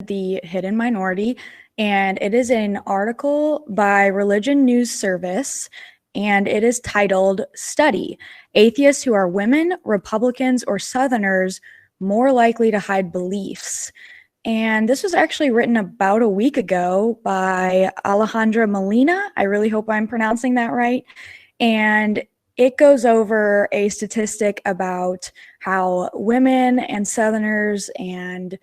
The Hidden Minority, and it is an article by Religion News Service, and it is titled Study: Atheists Who Are Women, Republicans, or Southerners More Likely to Hide Beliefs. And this was actually written about a week ago by Alejandra Molina. I really hope I'm pronouncing that right. And it goes over a statistic about how women and Southerners and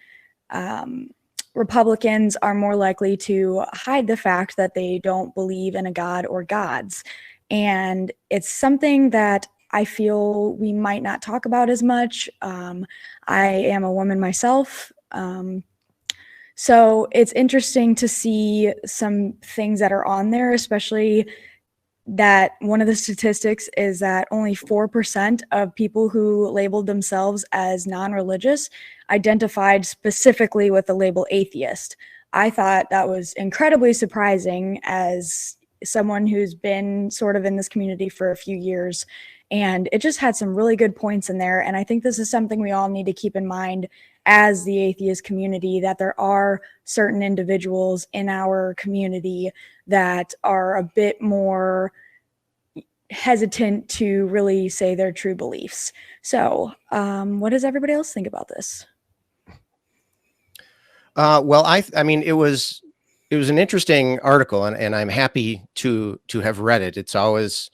Republicans are more likely to hide the fact that they don't believe in a God or gods. And it's something that I feel we might not talk about as much. I am a woman myself. So it's interesting to see some things that are on there, especially that one of the statistics is that only 4% of people who labeled themselves as non-religious identified specifically with the label atheist. I thought that was incredibly surprising as someone who's been sort of in this community for a few years. And it just had some really good points in there. And I think this is something we all need to keep in mind as the atheist community, that there are certain individuals in our community that are a bit more hesitant to really say their true beliefs. So what does everybody else think about this? Well, I mean, it was an interesting article, and I'm happy to have read it. It's always,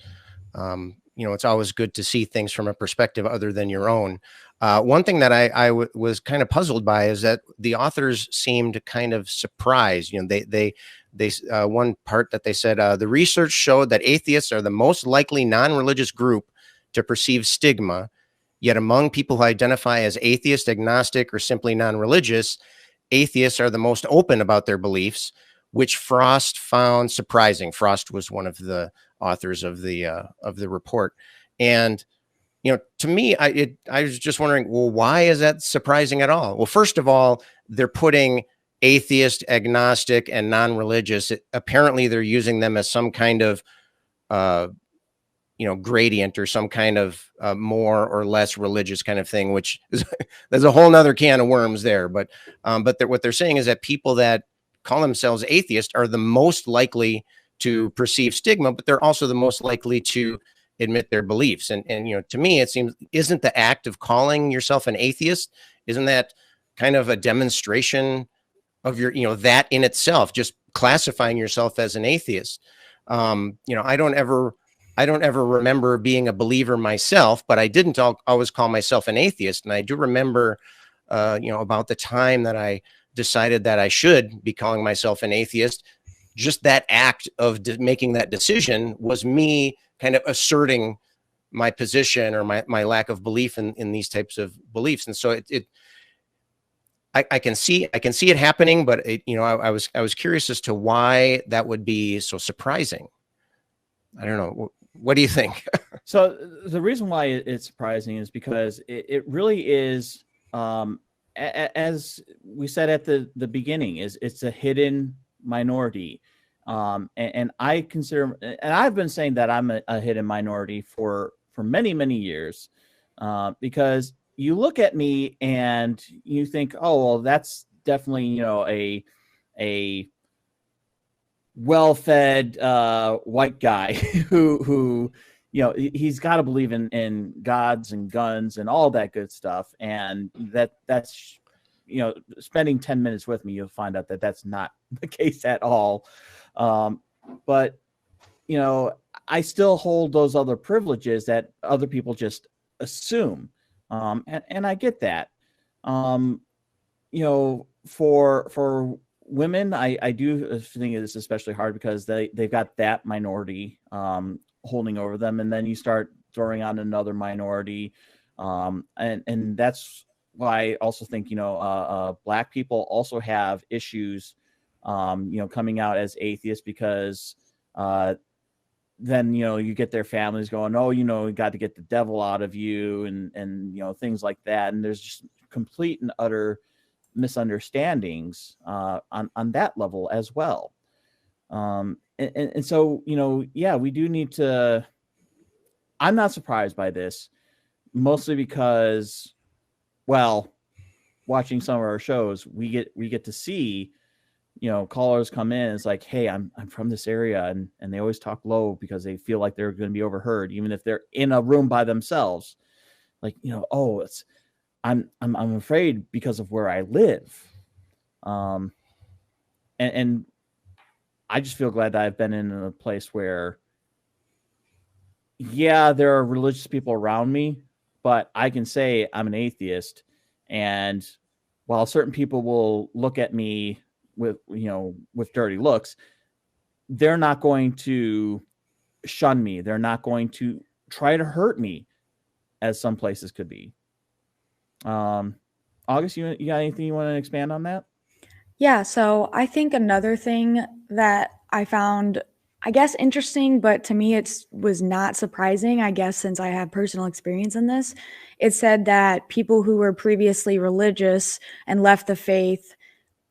it's always good to see things from a perspective other than your own. One thing that I was kind of puzzled by is that the authors seemed kind of surprised. They one part that they said, the research showed that atheists are the most likely non-religious group to perceive stigma. Yet among people who identify as atheist, agnostic, or simply non-religious, atheists are the most open about their beliefs, which Frost found surprising. Frost was one of the authors of the report. And to me, I was just wondering, well, why is that surprising at all? Well, first of all, they're putting atheist, agnostic, and non-religious. Apparently, they're using them as some kind of, gradient or some kind of more or less religious kind of thing, which is there's a whole nother can of worms there. But what they're saying is that people that call themselves atheist are the most likely to perceive stigma, but they're also the most likely to admit their beliefs. And to me, it seems, isn't the act of calling yourself an atheist, isn't that kind of a demonstration of your, that in itself, just classifying yourself as an atheist? I don't ever remember being a believer myself, but I didn't always call myself an atheist. And I do remember, about the time that I decided that I should be calling myself an atheist. Just that act of making that decision was me kind of asserting my position or my lack of belief in these types of beliefs. And so I can see it happening, but I was curious as to why that would be so surprising. I don't know. What do you think? So the reason why it's surprising is because it really is, as we said at the beginning, it's a hidden minority. And I consider, and I've been saying that I'm a hidden minority for many, many years, because you look at me and you think, oh, well, that's definitely, a well-fed white guy who he's got to believe in gods and guns and all that good stuff. And that's spending 10 minutes with me, you'll find out that that's not the case at all. But I still hold those other privileges that other people just assume. And I get that. For women, I do think it's especially hard because they've got that minority holding over them, and then you start throwing on another minority, and that's why I also think Black people also have issues coming out as atheists, because then you get their families going, oh, you got to get the devil out of you, and things like that, and there's just complete and utter misunderstandings on that level as well. And so we do need to. I'm not surprised by this, mostly because, well, watching some of our shows, we get to see, callers come in. It's like, hey, I'm from this area, and they always talk low because they feel like they're going to be overheard, even if they're in a room by themselves. Like, oh, I'm afraid because of where I live. And I just feel glad that I've been in a place where, yeah, there are religious people around me, but I can say I'm an atheist. And while certain people will look at me with dirty looks, they're not going to shun me. They're not going to try to hurt me, as some places could be. August, you got anything you want to expand on that? Yeah, so I think another thing that I found, I guess, interesting, but to me it was not surprising, I guess, since I have personal experience in this. It said that people who were previously religious and left the faith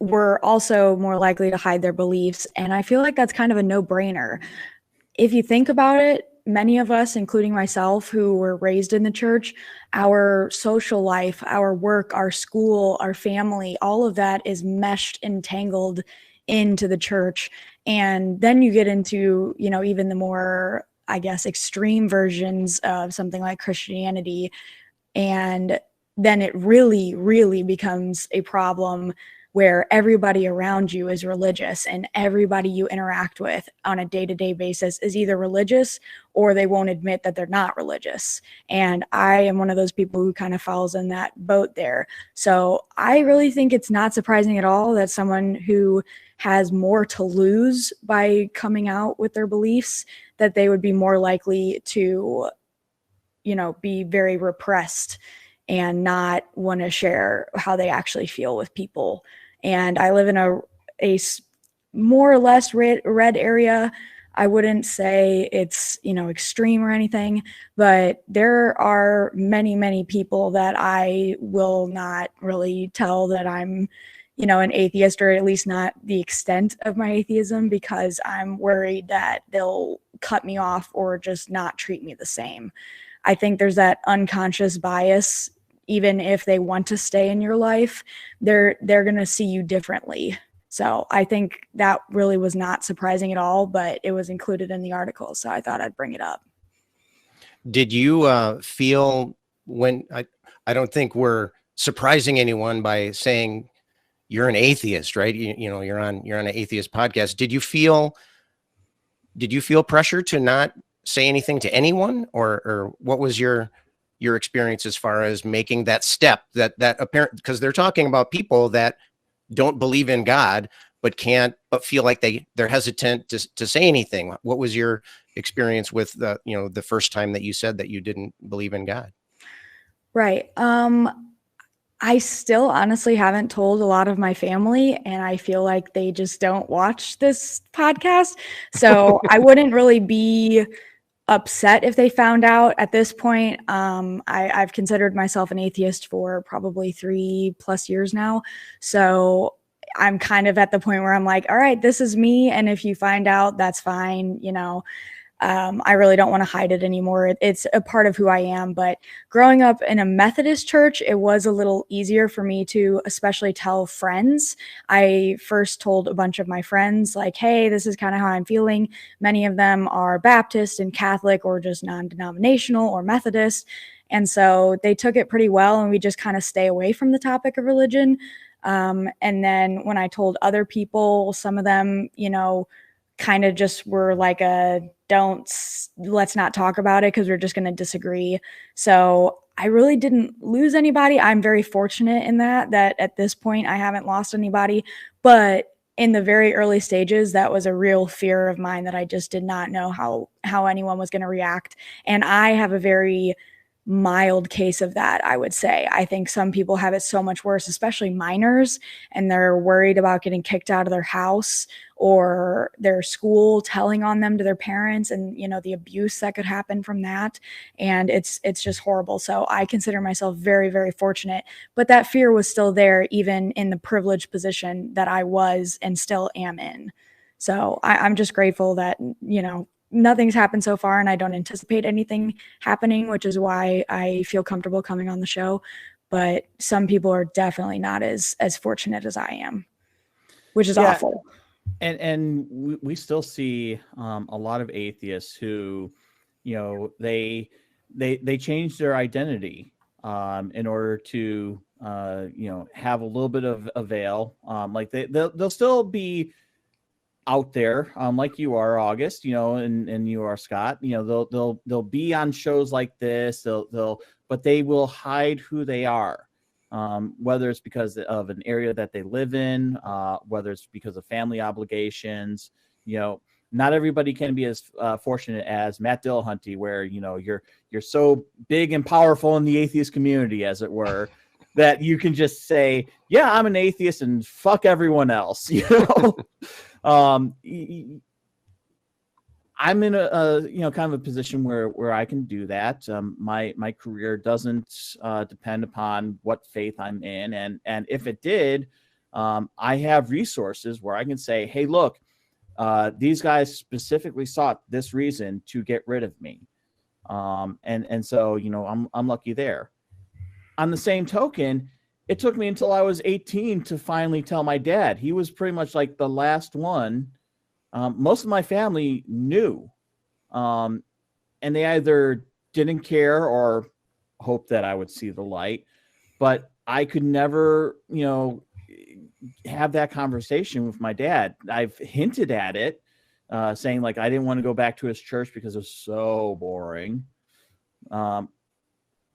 were also more likely to hide their beliefs. And I feel like that's kind of a no-brainer. If you think about it, many of us, including myself, who were raised in the church, our social life, our work, our school, our family, all of that is meshed and tangled into the church. And then you get into, even the more, I guess, extreme versions of something like Christianity. And then it really, really becomes a problem where everybody around you is religious and everybody you interact with on a day-to-day basis is either religious or they won't admit that they're not religious. And I am one of those people who kind of falls in that boat there. So I really think it's not surprising at all that someone who has more to lose by coming out with their beliefs, that they would be more likely to, be very repressed and not want to share how they actually feel with people. And I live in a more or less red area. I wouldn't say it's, extreme or anything, but there are many, many people that I will not really tell that I'm, an atheist, or at least not the extent of my atheism, because I'm worried that they'll cut me off or just not treat me the same. I think there's that unconscious bias. Even if they want to stay in your life, they're going to see you differently. So I think that really was not surprising at all, but it was included in the article, so I thought I'd bring it up. Did you feel when I don't think we're surprising anyone by saying you're an atheist, right? You're on an atheist podcast. Did you feel pressure to not say anything to anyone, or what was your experience as far as making that step, that apparent, because they're talking about people that don't believe in God, but feel like they're hesitant to say anything. What was your experience with the first time that you said that you didn't believe in God? Right. I still honestly haven't told a lot of my family, and I feel like they just don't watch this podcast. So I wouldn't really be upset if they found out at this point. I've considered myself an atheist for probably 3+ years now. So I'm kind of at the point where I'm like, all right, this is me. And if you find out, that's fine. I really don't want to hide it anymore. It's a part of who I am. But growing up in a Methodist church, it was a little easier for me to especially tell friends. I first told a bunch of my friends, like, hey, this is kind of how I'm feeling. Many of them are Baptist and Catholic, or just non-denominational or Methodist. And so they took it pretty well, and we just kind of stay away from the topic of religion. And then when I told other people, some of them, kind of just were like let's not talk about it because we're just going to disagree. So I really didn't lose anybody. I'm very fortunate in that at this point I haven't lost anybody, but in the very early stages, that was a real fear of mine, that I just did not know how anyone was going to react. And I have a very mild case of that, I would say. I think some people have it so much worse, especially minors, and they're worried about getting kicked out of their house or their school telling on them to their parents, and the abuse that could happen from that. And it's just horrible. So I consider myself very, very fortunate, but that fear was still there, even in the privileged position that I was and still am in. So I'm just grateful that, nothing's happened so far, and I don't anticipate anything happening, which is why I feel comfortable coming on the show. but some people are definitely not as fortunate as I am, which is awful. And we still see a lot of atheists who, you know, they change their identity in order to you know, have a little bit of a veil. Like they'll still be out there, like you are, August, you know, and you are, Scott. You know, they'll be on shows like this. But they will hide who they are. Whether it's because of an area that they live in, whether it's because of family obligations. You know, not everybody can be as fortunate as Matt Dillahunty, where, you know, you're so big and powerful in the atheist community, as it were, that you can just say, yeah, I'm an atheist and fuck everyone else. You know, I'm in a you know, kind of a position where I can do that. My career doesn't depend upon what faith I'm in, and if it did, I have resources where I can say, hey, look, these guys specifically sought this reason to get rid of me, and so, you know, I'm lucky there. On the same token, it took me until I was 18 to finally tell my dad. He was pretty much like the last one. Most of my family knew, and they either didn't care or hoped that I would see the light, but I could never, you know, have that conversation with my dad. I've hinted at it, saying like I didn't want to go back to his church because it was so boring.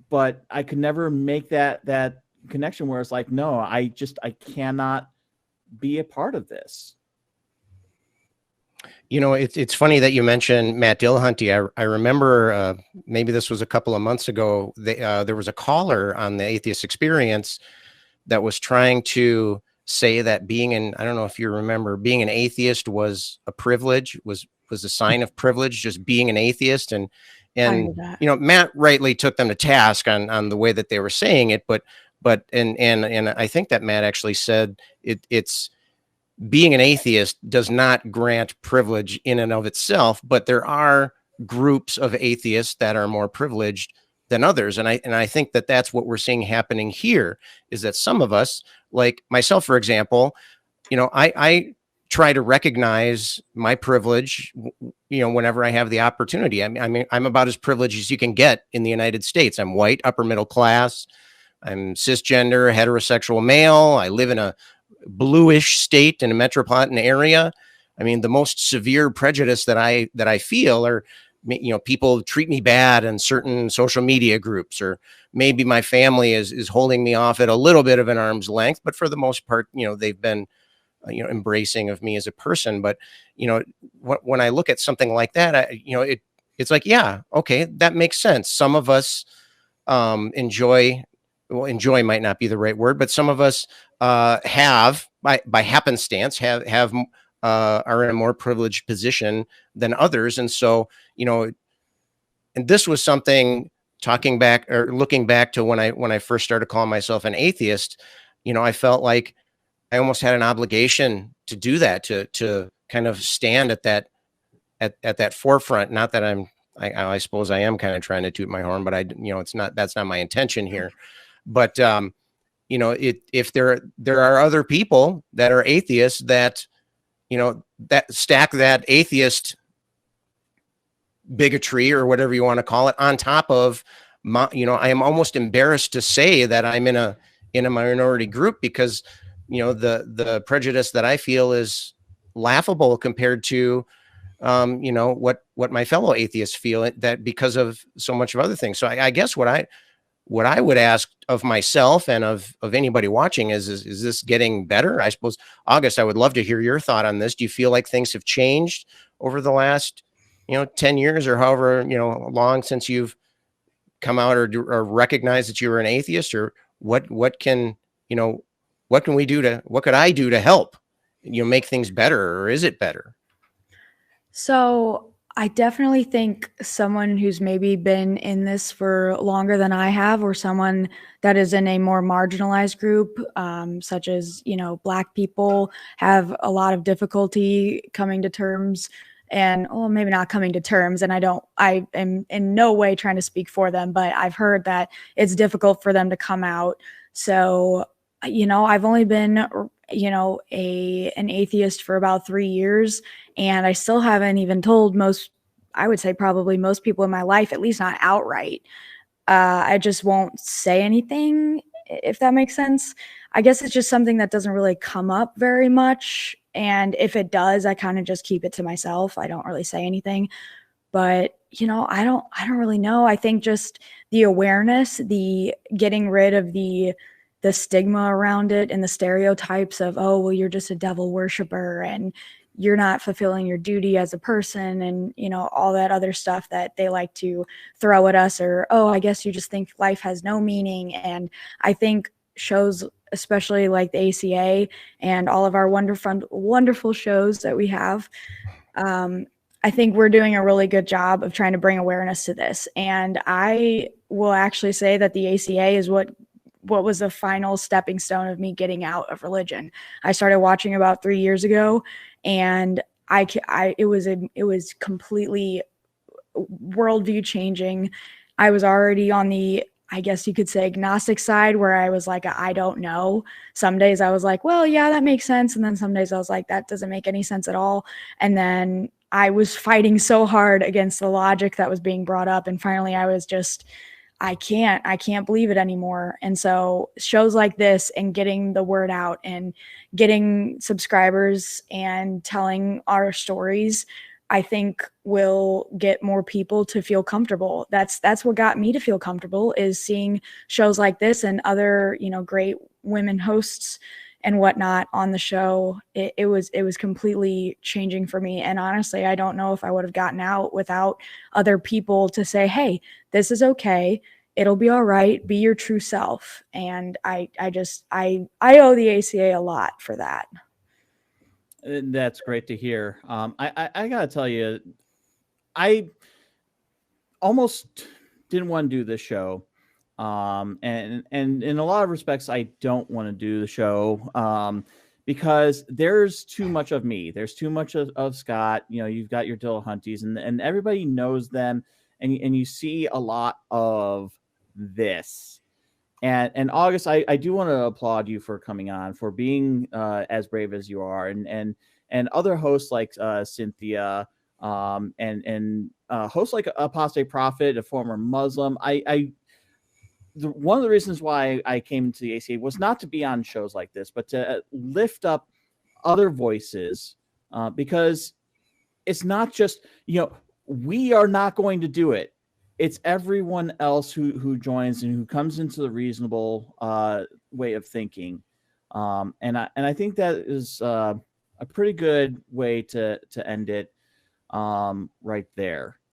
But I could never make that connection where it's like, no, I cannot be a part of this. You know, it's funny that you mentioned Matt Dillahunty. I remember maybe this was a couple of months ago. There was a caller on the Atheist Experience that was trying to say that I don't know if you remember, being an atheist was a privilege, was a sign of privilege, just being an atheist. And you know, Matt rightly took them to task on the way that they were saying it, but I think that Matt actually said it's being an atheist does not grant privilege in and of itself, but there are groups of atheists that are more privileged than others. And I think that that's what we're seeing happening here, is that some of us, like myself, for example, you know, I try to recognize my privilege, you know, whenever I have the opportunity. I mean, I'm about as privileged as you can get in the United States. I'm white, upper middle class. I'm cisgender, heterosexual male. I live in a bluish state in a metropolitan area. I mean, the most severe prejudice that I feel are, you know, people treat me bad in certain social media groups, or maybe my family is holding me off at a little bit of an arm's length, but for the most part, you know, they've been, you know, embracing of me as a person. But, you know, when I look at something like that, you know, it's like, yeah, okay, that makes sense. Some of us enjoy might not be the right word, but some of us have by happenstance are in a more privileged position than others. And so, you know, and this was something, talking back or looking back to when I first started calling myself an atheist, you know, I felt like I almost had an obligation to do that, to kind of stand at that forefront. Not that I suppose I am kind of trying to toot my horn, but you know, that's not my intention here. But you know, if there are other people that are atheists that, you know, that stack that atheist bigotry or whatever you want to call it on top of my, you know, I am almost embarrassed to say that I'm in a minority group, because, you know, the prejudice that I feel is laughable compared to, you know, what my fellow atheists feel, that because of so much of other things. So I guess what I would ask of myself and of anybody watching is this getting better? I suppose, August, I would love to hear your thought on this. Do you feel like things have changed over the last, you know, 10 years or however, you know, long since you've come out or recognize that you were an atheist? Or what can, you know, what could I do to help, you know, make things better? Or is it better? So I definitely think someone who's maybe been in this for longer than I have, or someone that is in a more marginalized group, such as, you know, Black people, have a lot of difficulty coming to terms and maybe not coming to terms. And I am in no way trying to speak for them, but I've heard that it's difficult for them to come out. So, I've only been, an atheist for about 3 years, and I still haven't even told I would say probably most people in my life, at least not outright. I just won't say anything, if that makes sense. I guess it's just something that doesn't really come up very much. And if it does, I kind of just keep it to myself. I don't really say anything. But, I don't really know. I think just the awareness, the getting rid of the stigma around it and the stereotypes of, oh, well, you're just a devil worshiper and you're not fulfilling your duty as a person, and all that other stuff that they like to throw at us, or, oh, I guess you just think life has no meaning. And I think shows, especially like the ACA and all of our wonderful shows that we have, I think we're doing a really good job of trying to bring awareness to this. And I will actually say that the ACA is what was the final stepping stone of me getting out of religion. I started watching about 3 years ago, and it was completely worldview changing. I was already on the, I guess you could say, agnostic side, where I was like, I don't know. Some days I was like, well, yeah, that makes sense. And then some days I was like, that doesn't make any sense at all. And then I was fighting so hard against the logic that was being brought up. And finally I was just, I can't believe it anymore. And so shows like this and getting the word out and getting subscribers and telling our stories, I think will get more people to feel comfortable. That's what got me to feel comfortable, is seeing shows like this and other, great women hosts and whatnot on the show. It was completely changing for me. And honestly, I don't know if I would have gotten out without other people to say, hey, this is okay. It'll be all right. Be your true self. And I owe the ACA a lot for that. That's great to hear. I gotta tell you, I almost didn't want to do this show. And in a lot of respects, I don't want to do the show because there's too much of me. There's too much of Scott. You've got your Dillahunties, and everybody knows them, and you see a lot of this. And August, I do want to applaud you for coming on, for being as brave as you are, and other hosts like Cynthia, and hosts like Apostate Prophet, a former Muslim. One of the reasons why I came to the ACA was not to be on shows like this, but to lift up other voices, because it's not just, we are not going to do it. It's everyone else who joins and who comes into the reasonable way of thinking. And I think that is a pretty good way to end it right there.